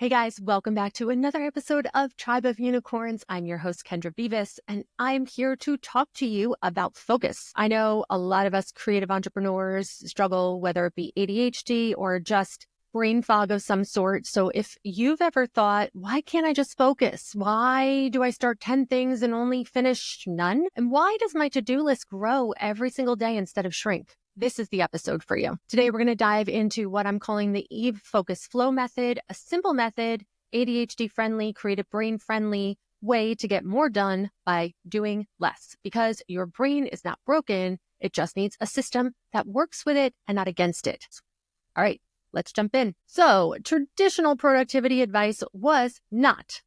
Hey guys, welcome back to another episode of Tribe of Unicorns. I'm your host, Kendra Beavis, and I'm here to talk to you about focus. I know a lot of us creative entrepreneurs struggle, whether it be ADHD or just brain fog of some sort. So if you've ever thought, why can't I just focus? Why do I start 10 things and only finish none? And why does my to-do list grow every single day instead of shrink? This is the episode for you. Today, we're going to dive into what I'm calling the Eve Focus Flow Method, a simple method, ADHD friendly, creative brain friendly way to get more done by doing less, because your brain is not broken. It just needs a system that works with it and not against it. All right, let's jump in. So traditional productivity advice was not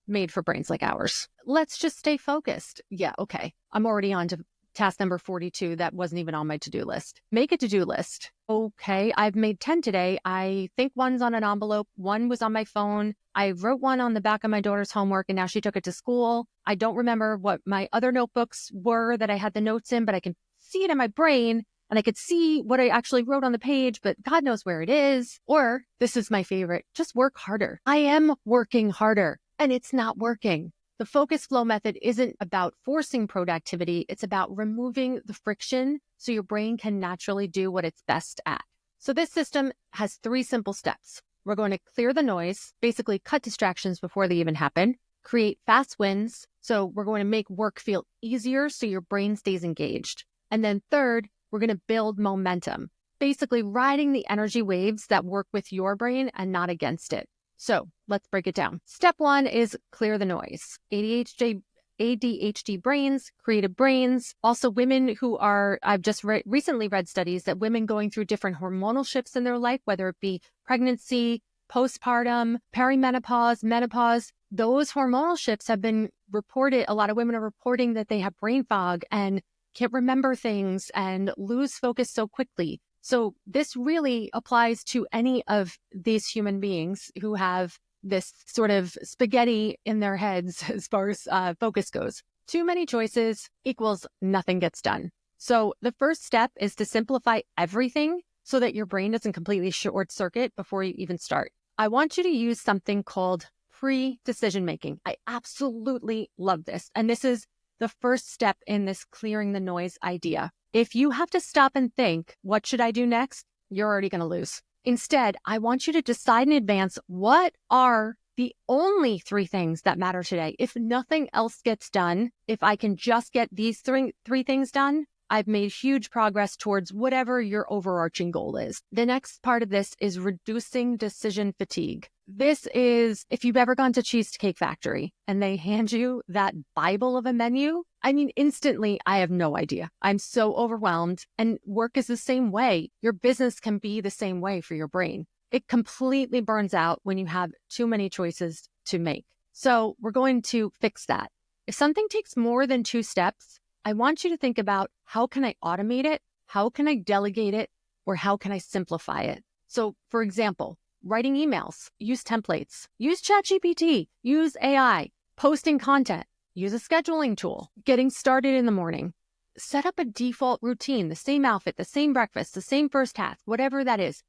made for brains like ours. Let's just stay focused. Yeah, okay. I'm already on to task number 42, that wasn't even on my to-do list. Make a to-do list. Okay, I've made 10 today. I think one's on an envelope. One was on my phone. I wrote one on the back of my daughter's homework and now she took it to school. I don't remember what my other notebooks were that I had the notes in, but I can see it in my brain and I could see what I actually wrote on the page, but God knows where it is. Or this is my favorite, just work harder. I am working harder and it's not working. The focus flow method isn't about forcing productivity. It's about removing the friction so your brain can naturally do what it's best at. So this system has 3 simple steps. We're going to clear the noise, basically cut distractions before they even happen, create fast wins. So we're going to make work feel easier so your brain stays engaged. And then third, we're going to build momentum, basically riding the energy waves that work with your brain and not against it. So let's break it down. Step 1 is clear the noise. ADHD brains, creative brains, also women who are, I've just recently read studies that women going through different hormonal shifts in their life, whether it be pregnancy, postpartum, perimenopause, menopause, those hormonal shifts have been reported. A lot of women are reporting that they have brain fog and can't remember things and lose focus so quickly. So this really applies to any of these human beings who have this sort of spaghetti in their heads as far as focus goes. Too many choices equals nothing gets done. So the first step is to simplify everything so that your brain doesn't completely short circuit before you even start. I want you to use something called pre-decision making. I absolutely love this. And this is the first step in this clearing the noise idea. If you have to stop and think, what should I do next? You're already going to lose. Instead, I want you to decide in advance, what are the only 3 things that matter today? If nothing else gets done, if I can just get these three things done, I've made huge progress towards whatever your overarching goal is. The next part of this is reducing decision fatigue. This is, if you've ever gone to Cheesecake Factory and they hand you that Bible of a menu, I mean, instantly, I have no idea. I'm so overwhelmed, and work is the same way. Your business can be the same way for your brain. It completely burns out when you have too many choices to make. So we're going to fix that. If something takes more than 2 steps, I want you to think about, how can I automate it? How can I delegate it? Or how can I simplify it? So for example, writing emails, use templates, use ChatGPT, use AI, posting content, use a scheduling tool, getting started in the morning, set up a default routine, the same outfit, the same breakfast, the same first task, whatever that is.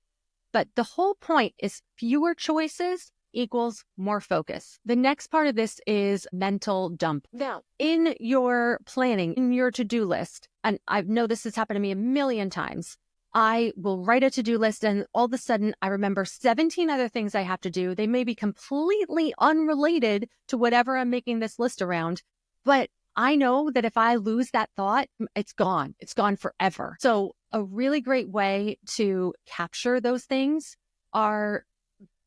But the whole point is fewer choices equals more focus. The next part of this is mental dump. Now, in your planning, in your to-do list, and I know this has happened to me a million times, I will write a to-do list and all of a sudden I remember 17 other things I have to do. They may be completely unrelated to whatever I'm making this list around, but I know that if I lose that thought, it's gone. It's gone forever. So a really great way to capture those things are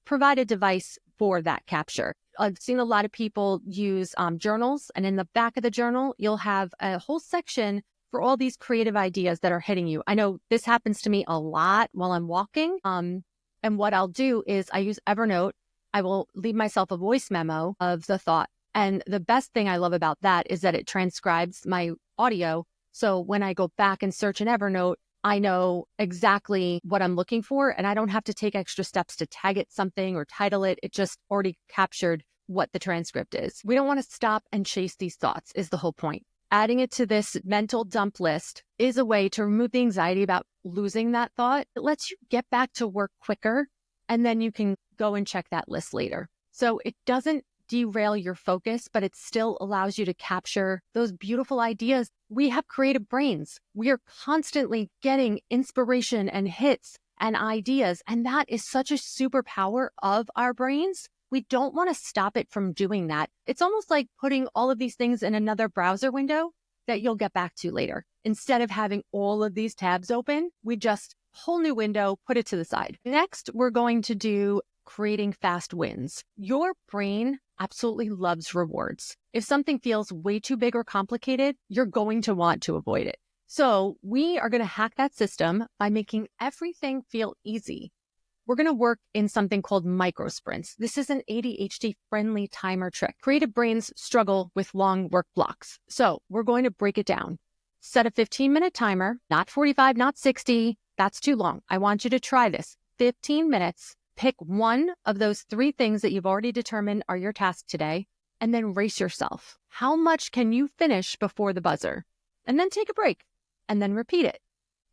provide a device for that capture. I've seen a lot of people use journals, and in the back of the journal, you'll have a whole section for all these creative ideas that are hitting you. I know this happens to me a lot while I'm walking. And what I'll do is I use Evernote. I will leave myself a voice memo of the thought. And the best thing I love about that is that it transcribes my audio. So when I go back and search in Evernote, I know exactly what I'm looking for, and I don't have to take extra steps to tag it something or title it. It just already captured what the transcript is. We don't want to stop and chase these thoughts is the whole point. Adding it to this mental dump list is a way to remove the anxiety about losing that thought. It lets you get back to work quicker and then you can go and check that list later. So it doesn't derail your focus, but it still allows you to capture those beautiful ideas. We have creative brains. We are constantly getting inspiration and hits and ideas, and that is such a superpower of our brains. We don't want to stop it from doing that. It's almost like putting all of these things in another browser window that you'll get back to later. Instead of having all of these tabs open, we just whole new window, put it to the side. Next, we're going to do creating fast wins. Your brain absolutely loves rewards. If something feels way too big or complicated, you're going to want to avoid it. So we are going to hack that system by making everything feel easy. We're going to work in something called micro sprints. This is an ADHD friendly timer trick. Creative brains struggle with long work blocks. So we're going to break it down. Set a 15-minute timer, not 45, not 60. That's too long. I want you to try this. 15 minutes. Pick one of those 3 things that you've already determined are your task today, and then race yourself. How much can you finish before the buzzer? And then take a break, and then repeat it.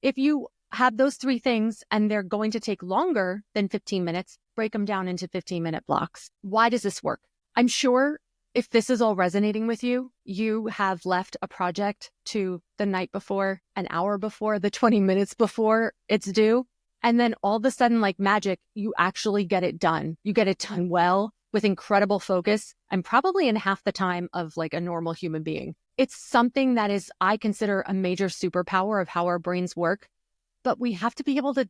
If you have those 3 things and they're going to take longer than 15 minutes, break them down into 15-minute blocks. Why does this work? I'm sure if this is all resonating with you, you have left a project to the night before, an hour before, the 20 minutes before it's due. And then all of a sudden, like magic, you actually get it done. You get it done well with incredible focus and probably in half the time of like a normal human being. It's something that is, I consider, a major superpower of how our brains work, but we have to be able to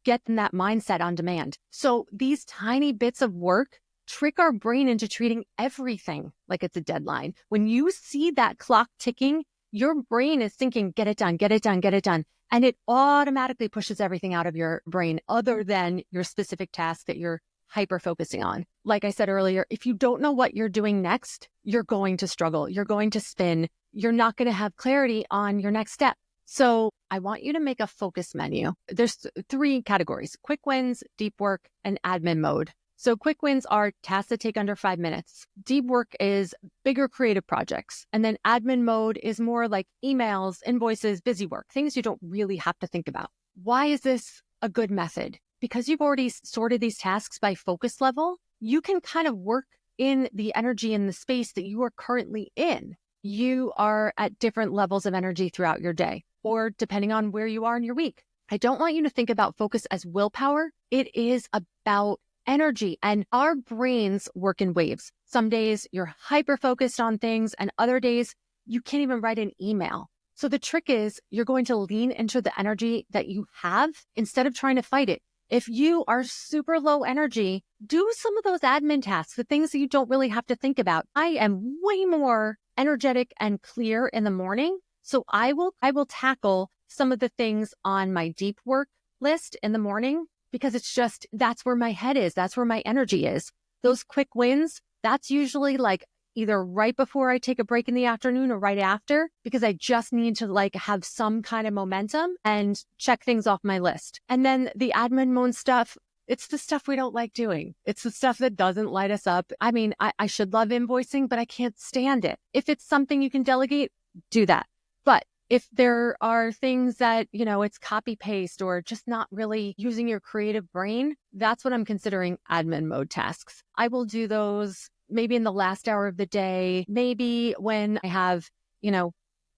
get in that mindset on demand. So these tiny bits of work trick our brain into treating everything like it's a deadline. When you see that clock ticking, your brain is thinking, get it done, get it done, get it done. And it automatically pushes everything out of your brain other than your specific task that you're hyper focusing on. Like I said earlier, if you don't know what you're doing next, you're going to struggle. You're going to spin. You're not going to have clarity on your next step. So I want you to make a focus menu. There's 3 categories: quick wins, deep work, and admin mode. So quick wins are tasks that take under 5 minutes. Deep work is bigger creative projects. And then admin mode is more like emails, invoices, busy work, things you don't really have to think about. Why is this a good method? Because you've already sorted these tasks by focus level, you can kind of work in the energy in the space that you are currently in. You are at different levels of energy throughout your day, or depending on where you are in your week. I don't want you to think about focus as willpower. It is about energy, and our brains work in waves. Some days you're hyper focused on things, and other days you can't even write an email. So the trick is you're going to lean into the energy that you have instead of trying to fight it. If you are super low energy, do some of those admin tasks, the things that you don't really have to think about. I am way more energetic and clear in the morning, so I will tackle some of the things on my deep work list in the morning, because it's just, that's where my head is. That's where my energy is. Those quick wins, that's usually like either right before I take a break in the afternoon or right after, because I just need to like have some kind of momentum and check things off my list. And then the admin mode stuff, it's the stuff we don't like doing. It's the stuff that doesn't light us up. I mean, I should love invoicing, but I can't stand it. If it's something you can delegate, do that. But if there are things that, you know, it's copy paste or just not really using your creative brain, that's what I'm considering admin mode tasks. I will do those maybe in the last hour of the day, maybe when I have, you know,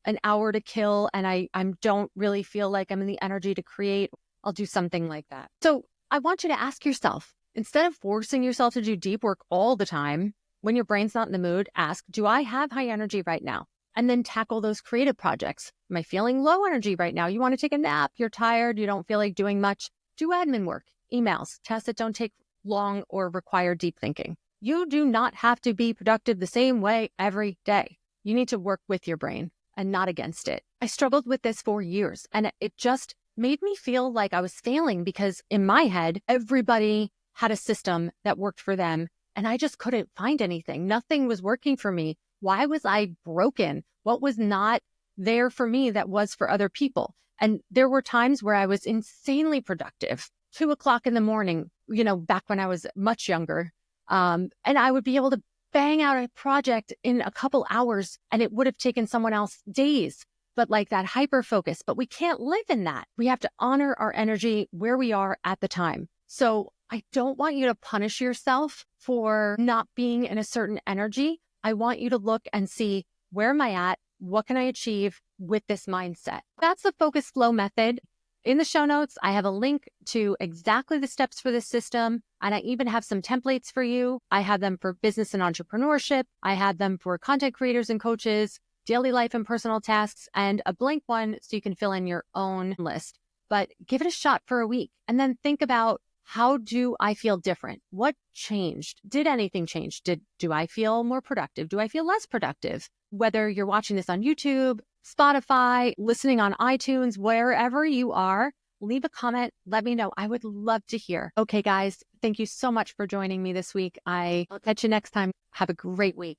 an hour to kill and I don't really feel like I'm in the energy to create, I'll do something like that. So I want you to ask yourself, instead of forcing yourself to do deep work all the time, when your brain's not in the mood, ask, do I have high energy right now? And then tackle those creative projects. Am I feeling low energy right now? You want to take a nap, you're tired, you don't feel like doing much. Do admin work, emails, tasks that don't take long or require deep thinking. You do not have to be productive the same way every day. You need to work with your brain and not against it. I struggled with this for years, and it just made me feel like I was failing because in my head, everybody had a system that worked for them, and I just couldn't find anything. Nothing was working for me. Why was I broken? What was not there for me that was for other people? And there were times where I was insanely productive, 2 o'clock in the morning, you know, back when I was much younger. And I would be able to bang out a project in a couple hours and it would have taken someone else days, but like that hyper focus. But we can't live in that. We have to honor our energy where we are at the time. So I don't want you to punish yourself for not being in a certain energy. I want you to look and see, where am I at? What can I achieve with this mindset? That's the focus flow method. In the show notes, I have a link to exactly the steps for this system. And I even have some templates for you. I have them for business and entrepreneurship. I have them for content creators and coaches, daily life and personal tasks, and a blank one so you can fill in your own list. But give it a shot for a week and then think about, how do I feel different? What changed? Did anything change? Do I feel more productive? Do I feel less productive? Whether you're watching this on YouTube, Spotify, listening on iTunes, wherever you are, leave a comment. Let me know. I would love to hear. Okay, guys, thank you so much for joining me this week. I'll catch you next time. Have a great week.